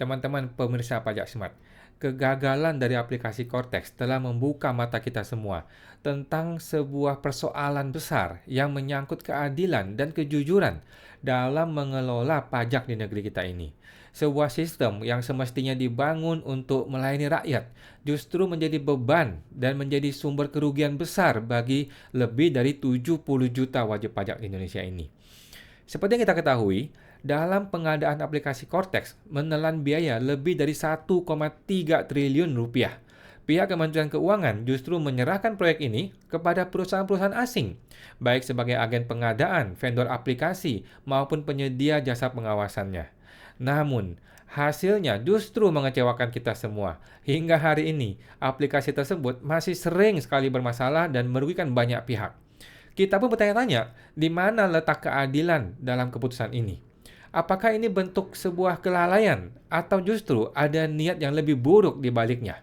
Teman-teman pemirsa pajak smart, kegagalan dari aplikasi Cortex telah membuka mata kita semua tentang sebuah persoalan besar yang menyangkut keadilan dan kejujuran dalam mengelola pajak di negeri kita ini. Sebuah sistem yang semestinya dibangun untuk melayani rakyat justru menjadi beban dan menjadi sumber kerugian besar bagi lebih dari 70 juta wajib pajak di Indonesia ini. Seperti yang kita ketahui, dalam pengadaan aplikasi Cortex menelan biaya lebih dari 1,3 triliun rupiah. Pihak Kementerian Keuangan justru menyerahkan proyek ini kepada perusahaan-perusahaan asing, baik sebagai agen pengadaan, vendor aplikasi, maupun penyedia jasa pengawasannya. Namun, hasilnya justru mengecewakan kita semua. Hingga hari ini, aplikasi tersebut masih sering sekali bermasalah dan merugikan banyak pihak. Kita pun bertanya-tanya, di mana letak keadilan dalam keputusan ini? Apakah ini bentuk sebuah kelalaian atau justru ada niat yang lebih buruk di baliknya?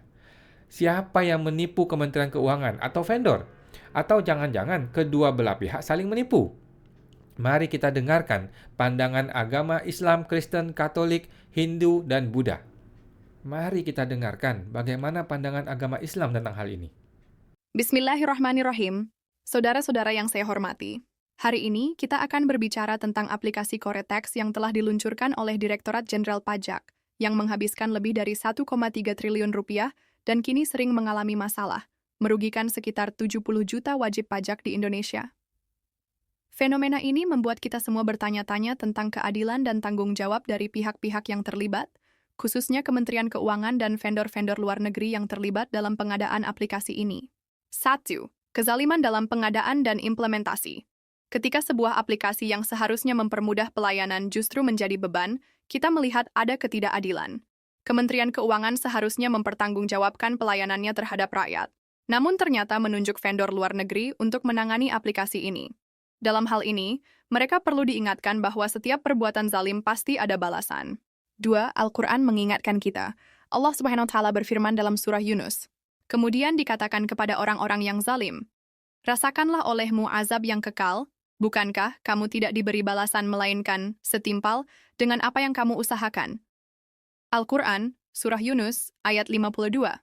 Siapa yang menipu Kementerian Keuangan atau vendor? Atau jangan-jangan kedua belah pihak saling menipu? Mari kita dengarkan pandangan agama Islam, Kristen, Katolik, Hindu, dan Buddha. Mari kita dengarkan bagaimana pandangan agama Islam tentang hal ini. Bismillahirrahmanirrahim. Saudara-saudara yang saya hormati, hari ini kita akan berbicara tentang aplikasi Cortex yang telah diluncurkan oleh Direktorat Jenderal Pajak, yang menghabiskan lebih dari 1,3 triliun rupiah dan kini sering mengalami masalah, merugikan sekitar 70 juta wajib pajak di Indonesia. Fenomena ini membuat kita semua bertanya-tanya tentang keadilan dan tanggung jawab dari pihak-pihak yang terlibat, khususnya Kementerian Keuangan dan vendor-vendor luar negeri yang terlibat dalam pengadaan aplikasi ini. 1. Kezaliman dalam pengadaan dan implementasi. Ketika sebuah aplikasi yang seharusnya mempermudah pelayanan justru menjadi beban, kita melihat ada ketidakadilan. Kementerian Keuangan seharusnya mempertanggungjawabkan pelayanannya terhadap rakyat. Namun ternyata menunjuk vendor luar negeri untuk menangani aplikasi ini. Dalam hal ini, mereka perlu diingatkan bahwa setiap perbuatan zalim pasti ada balasan. 2. Al-Quran mengingatkan kita. Allah Subhanahu wa Ta'ala berfirman dalam surah Yunus. Kemudian dikatakan kepada orang-orang yang zalim, rasakanlah olehmu azab yang kekal, bukankah kamu tidak diberi balasan melainkan setimpal dengan apa yang kamu usahakan? Al-Quran, Surah Yunus, ayat 52.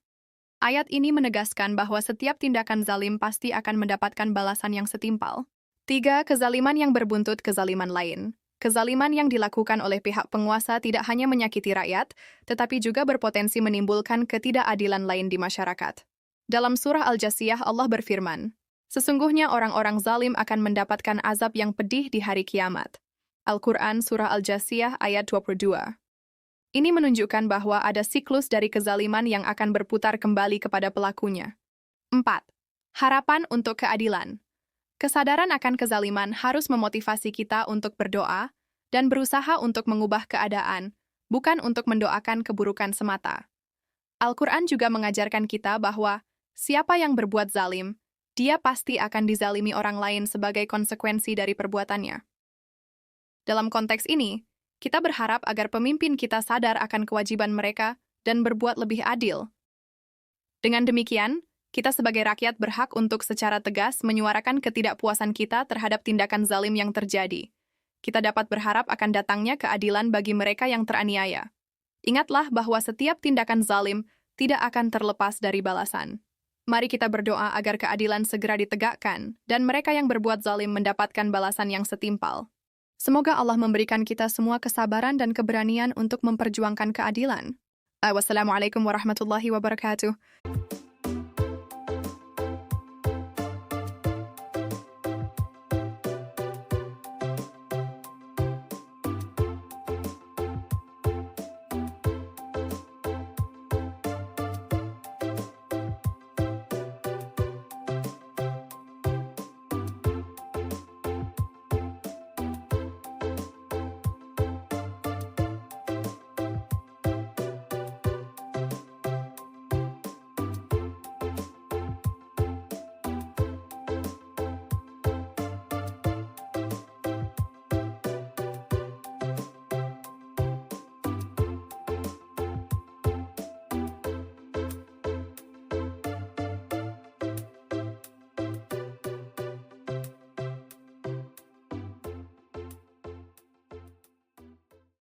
Ayat ini menegaskan bahwa setiap tindakan zalim pasti akan mendapatkan balasan yang setimpal. 3. Kezaliman yang berbuntut kezaliman lain. Kezaliman yang dilakukan oleh pihak penguasa tidak hanya menyakiti rakyat, tetapi juga berpotensi menimbulkan ketidakadilan lain di masyarakat. Dalam surah Al-Jasiyah, Allah berfirman, sesungguhnya orang-orang zalim akan mendapatkan azab yang pedih di hari kiamat. Al-Quran, surah Al-Jasiyah, ayat 22. Ini menunjukkan bahwa ada siklus dari kezaliman yang akan berputar kembali kepada pelakunya. 4. Harapan untuk keadilan. Kesadaran akan kezaliman harus memotivasi kita untuk berdoa dan berusaha untuk mengubah keadaan, bukan untuk mendoakan keburukan semata. Al-Quran juga mengajarkan kita bahwa siapa yang berbuat zalim, dia pasti akan dizalimi orang lain sebagai konsekuensi dari perbuatannya. Dalam konteks ini, kita berharap agar pemimpin kita sadar akan kewajiban mereka dan berbuat lebih adil. Dengan demikian, kita sebagai rakyat berhak untuk secara tegas menyuarakan ketidakpuasan kita terhadap tindakan zalim yang terjadi. Kita dapat berharap akan datangnya keadilan bagi mereka yang teraniaya. Ingatlah bahwa setiap tindakan zalim tidak akan terlepas dari balasan. Mari kita berdoa agar keadilan segera ditegakkan dan mereka yang berbuat zalim mendapatkan balasan yang setimpal. Semoga Allah memberikan kita semua kesabaran dan keberanian untuk memperjuangkan keadilan. Wassalamualaikum warahmatullahi wabarakatuh.